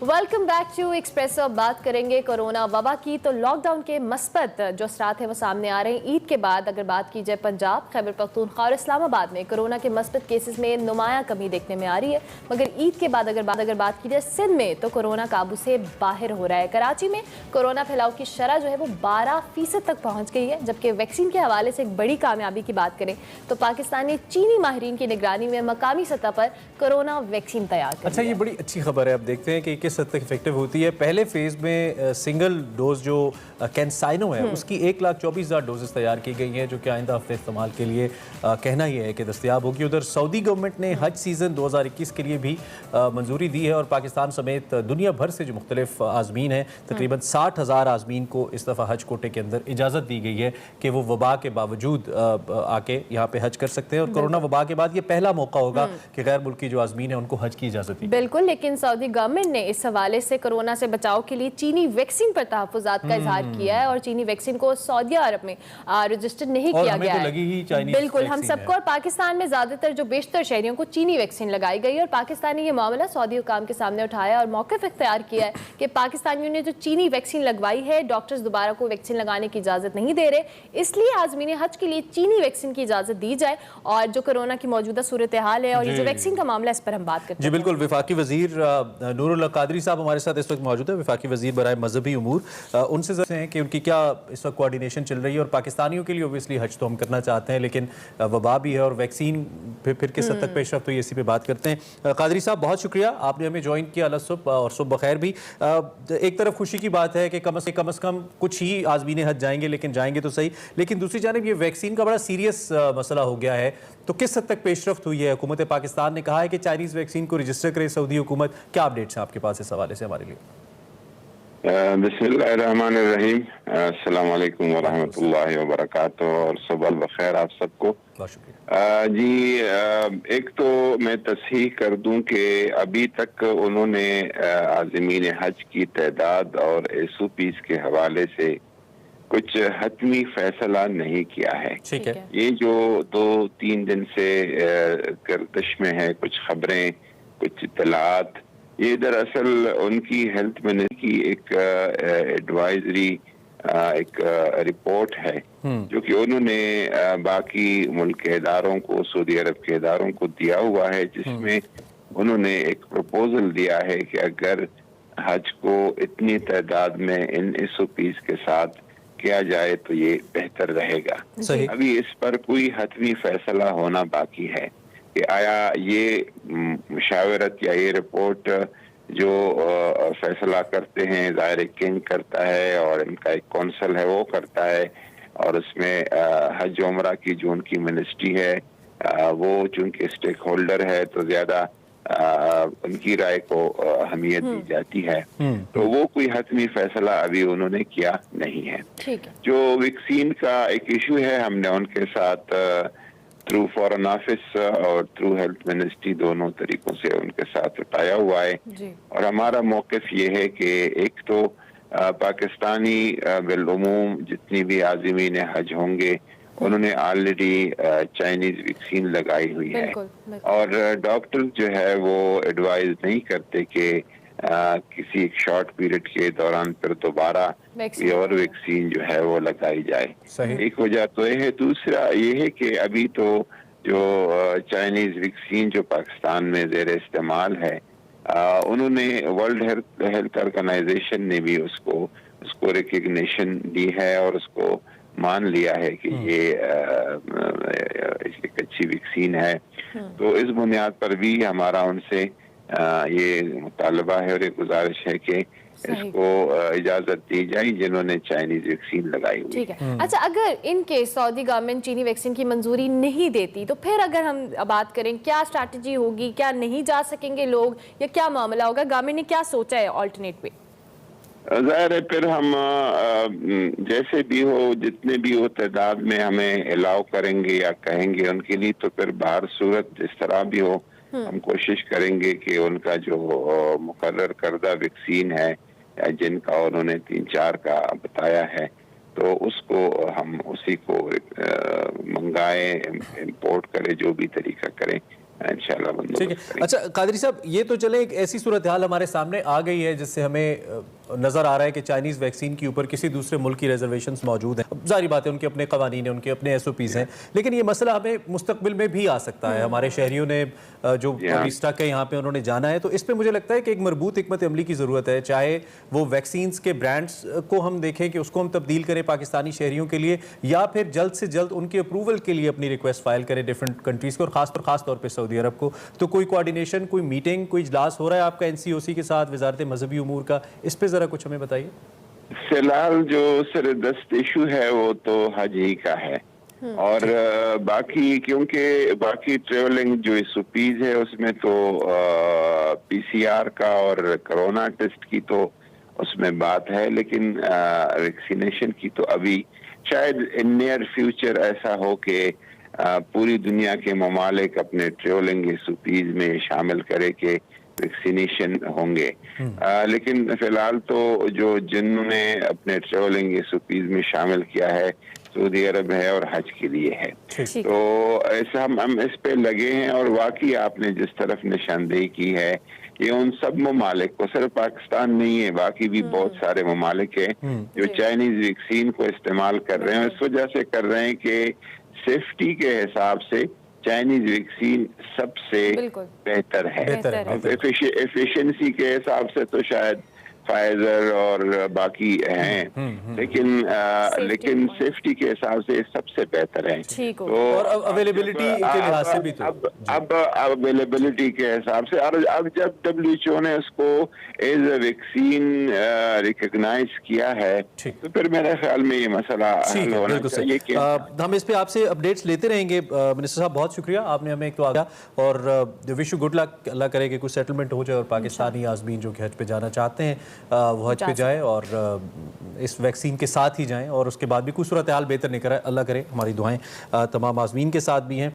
Welcome back to espresso. अब बात करेंगे कोरोना वबा की। तो लॉकडाउन के मस्बत जो असरात हैं वो सामने आ रहे हैं। ईद के बाद अगर बात की जाए पंजाब, खैबर पख्तूनख्वा और इस्लामाबाद में कोरोना के मस्बत केसेस में नुमायां कमी देखने में आ रही है। मगर ईद के बाद अगर बात की जाए सिंध में, तो कोरोना काबू से बाहर हो रहा है। कराची में कोरोना फैलाव की शरह जो है वो 12% तक पहुँच गई है। जबकि वैक्सीन के हवाले से एक बड़ी कामयाबी की बात करें तो पाकिस्तान ने चीनी माहिरीन की निगरानी में मकामी सतह पर कोरोना वैक्सीन तैयार कर। अच्छा, ये बड़ी अच्छी खबर है। अब देखते हैं कि किस हद तक इफेक्टिव होती है। पहले फेज में सिंगल डोज जो कैंसाइनो है उसकी 1,24,000 डोजेस तैयार की गई हैं, जो कि आइंदा हफ्ते इस्तेमाल के लिए कहना यह है कि दस्तयाब होगी। उधर सऊदी गवर्नमेंट ने हज सीज़न 2021 के लिए भी मंजूरी दी है और पाकिस्तान समेत दुनिया भर से जो मुख्तलिफ आज़मीन हैं, तकरीबन 60,000 आज़मीन को इस दफ़ा हज कोटे के अंदर इजाज़त दी गई है कि वो वबा के बावजूद आके यहाँ पे हज कर सकते हैं। और कोरोना वबा के बाद ये पहला मौका होगा कि गैर मुल्की जो आज़मीन है उनको हज की इजाज़त दी। बिल्कुल, लेकिन सऊदी गवर्नमेंट ने इस हवाले से कोरोना से बचाव के लिए चीनी वैक्सीन पर तहफ़्फ़ुज़ात का इजहार किया है और चीनी वैक्सीन को सऊदी अरब में रजिस्टर्ड नहीं किया गया है। बिल्कुल, हम सबको और पाकिस्तान में ज़्यादातर जो बेशतर शहरियों को चीनी वैक्सीन लगाई गई है और पाकिस्तान ने यह मामला सऊदी हुकाम के सामने उठाया और मौक़िफ़ इख्तियार किया है कि पाकिस्तानियों ने जो चीनी वैक्सीन लगवाई है, डॉक्टर्स दोबारा को वैक्सीन लगाने की इजाज़त नहीं दे रहे, इसलिए आज़मीन हज के लिए चीनी वैक्सीन की इजाज़त दी जाए। और जो कोरोना की मौजूदा सूरत हाल है और ये जो वैक्सीन का मामला, इस पर हम बात करते हैं। जी बिल्कुल, वफाकी वज़ीर नूरुल कादरी साहब हमारे साथ इस वक्त मौजूद है, वफाकी वज़ीर बराए मजहबी उमूर। उनसे ज़रूरत है कि उनकी क्या इस वक्त कोऑर्डिनेशन चल रही है। और पाकिस्तानियों के लिए ओबियसली हज तो हम करना चाहते हैं, लेकिन वबा भी है और वैक्सीन फिर किस हद तक पेशरफ्त हुई, इसी पे बात करते हैं। कादरी साहब, बहुत शुक्रिया, आपने हमें ज्वाइन किया। अल्लाह सुब और सुब बखैर भी। एक तरफ खुशी की बात है कि कम अज़ कम कुछ ही आज़मीन हज जाएंगे, लेकिन जाएंगे तो सही। लेकिन दूसरी जानिब ये वैक्सीन का बड़ा सीरियस मसला हो गया है, तो किस हद तक पेशरफ्त हुई है? हुकूमत पाकिस्तान ने कहा है कि चाइनीज़ वैक्सीन को रजिस्टर करे सऊदी हुकूमत। क्या अपडेट्स हैं आपके पास इस हवाले से हमारे लिए? बिस्मिल्लाहिर्रहमानिर्रहीम, अस्सलाम वालेकुम वरहमतुल्लाहि वबरकातुहू और सुबह बखैर आप सबको। बहुत शुक्रिया जी, एक तो मैं तस्हीह कर दूं कि अभी तक उन्होंने आज़मीन हज की तादाद और SOPs के हवाले से कुछ हतमी फैसला नहीं किया है। ठीक है। ये जो 2-3 दिन से गर्दिश में है कुछ खबरें, कुछ इत्तलात, ये दरअसल उनकी हेल्थ मिनिस्ट्री की एक एडवाइजरी, एक रिपोर्ट है जो कि उन्होंने बाकी मुल्क के इदारों को, सऊदी अरब के इदारों को दिया हुआ है, जिसमें उन्होंने एक प्रपोजल दिया है कि अगर हज को इतनी तादाद में इन SOPs के साथ किया जाए तो ये बेहतर रहेगा। अभी इस पर कोई हतमी फैसला होना बाकी है कि आया ये मुशावरत या ये रिपोर्ट जो फैसला करते हैं, ज़ाहिर किंग करता है और इनका एक कौंसल है वो करता है, और उसमें हज उमरा की जो उनकी मिनिस्ट्री है वो चूंकि स्टेक होल्डर है तो ज्यादा उनकी राय को अहमियत दी जाती है। तो वो कोई हतमी फैसला अभी उन्होंने किया नहीं है। जो वैक्सीन का एक इशू है, हमने उनके साथ थ्रू फॉरेन ऑफिस और थ्रू हेल्थ मिनिस्ट्री दोनों तरीकों से उनके साथ उठाया हुआ है। और हमारा मौक़िफ़ ये है कि एक तो पाकिस्तानी बिलउमूम जितनी भी आज़मीन हज होंगे उन्होंने ऑलरेडी चाइनीज वैक्सीन लगाई हुई है और डॉक्टर जो है वो एडवाइज नहीं करते कि किसी एक शॉर्ट पीरियड के दौरान फिर दोबारा और वैक्सीन जो है वो लगाई जाए। एक वजह तो ये है। दूसरा ये है कि अभी तो जो चाइनीज वैक्सीन जो पाकिस्तान में ज़ेर इस्तेमाल है, उन्होंने वर्ल्ड हेल्थ ऑर्गेनाइजेशन ने भी उसको रिकग्निशन दी है और उसको मान लिया है कि ये एक अच्छी वैक्सीन है। तो इस बुनियाद पर भी हमारा उनसे ये मुतालबा है और एक गुजारिश है कि इसको इजाजत दी जाए जिन्होंने चाइनीज वैक्सीन लगाई हुई। ठीक है। अच्छा, अगर इन केस सऊदी गवर्नमेंट चीनी वैक्सीन की मंजूरी नहीं देती तो फिर अगर हम बात करें क्या स्ट्रैटेजी होगी? क्या नहीं जा सकेंगे लोग या क्या मामला होगा? गवर्नमेंट ने क्या सोचा है ऑल्टरनेट पे? ज़ाहिर है फिर हम जैसे भी हो, जितने भी हो तादाद में हमें अलाउ करेंगे या कहेंगे उनके लिए, तो फिर बाहर सूरत जिस तरह भी हो हम कोशिश करेंगे कि उनका जो मुकर्रर करदा वैक्सीन है या जिनका उन्होंने 3-4 का बताया है, तो उसको हम उसी को मंगाएं, इंपोर्ट करें, जो भी तरीका करें। इंशाल्लाह ठीक है। बंदोबस्त करेंगे। अच्छा कादरी साहब, ये तो चले एक ऐसी सूरत हाल हमारे सामने आ गई है जिससे हमें नज़र आ रहा है कि चाइनीज़ वैक्सीन के ऊपर किसी दूसरे मुल्क की रिजर्वेशंस मौजूद हैं। जाहिर बात है उनके अपने कवानीन हैं, उनके अपने SOPs हैं, लेकिन ये मसला हमें मुस्तकबिल में भी आ सकता है। हमारे शहरियों ने जो अभी स्टक है यहाँ पे उन्होंने जाना है, तो इस पर मुझे लगता है कि एक मरबूत हिकमत अमली की ज़रूरत है। चाहे वो वैक्सीन्स के ब्रांड्स को हम देखें कि उसको हम तब्दील करें पाकिस्तानी शहरियों के लिए, या फिर जल्द से जल्द उनके अप्रूवल के लिए अपनी रिक्वेस्ट फाइल करें डिफरेंट कंट्रीज़ को, और ख़ास तौर पर सऊदी अरब को। तो कोई कोऑर्डिनेशन, कोई मीटिंग, कोई इजलास हो रहा है आपका NCOC के साथ, वजारत मजहबी उमूर का? इस पर ज़रा कुछ हमें बताइए। फिलहाल जो सरदस्त इशू है वो तो हज ही का है, और बाकी क्योंकि बाकी ट्रेवलिंग जो SOPs है उसमें तो PCR का और कोरोना टेस्ट की तो उसमें बात है, लेकिन वैक्सीनेशन की तो अभी शायद इन नियर फ्यूचर ऐसा हो कि पूरी दुनिया के ममालिक अपने ट्रेवलिंग SOPs में शामिल करे कि वैक्सीनेशन होंगे। लेकिन फिलहाल तो जिन्होंने अपने ट्रेवलिंग SOPs में शामिल किया है सऊदी अरब है और हज के लिए है, तो ऐसा हम इस पे लगे हैं। और वाकई आपने जिस तरफ निशानदेही की है, ये उन सब ममालिक को, सिर्फ पाकिस्तान नहीं है, बाकी भी बहुत सारे ममालिक हैं जो चाइनीज वैक्सीन को इस्तेमाल कर रहे हैं। इस वजह से कर रहे हैं कि सेफ्टी के हिसाब से चाइनीज वैक्सीन सबसे बेहतर है। एफिशिएंसी के हिसाब से तो शायद फाइजर और बाकी हैं, लेकिन सेफ्टी के हिसाब से सबसे बेहतर है। तो और अवेलेबिलिटी के लिहाज से भी तो अब अवेलेबिलिटी के हिसाब से, और अब जब WHO ने उसको एज अ वैक्सीन रिकॉग्नाइज किया है, तो फिर मेरे ख्याल में ये मसला हल होना चाहिए। हम इस पे आपसे अपडेट्स लेते रहेंगे। मिनिस्टर साहब बहुत शुक्रिया, आपने हमें एक तो आया, और विश यू गुड लक। अल्लाह करे कि कुछ सेटलमेंट हो जाए और पाकिस्तानी आज़मीन जो कि हज पे जाना चाहते हैं वो हज पे जाए और इस वैक्सीन के साथ ही जाएं, और उसके बाद भी कुछ सूरत हाल बेहतर नहीं करे। अल्लाह करे, हमारी दुआएं तमाम आज़मीन के साथ भी हैं।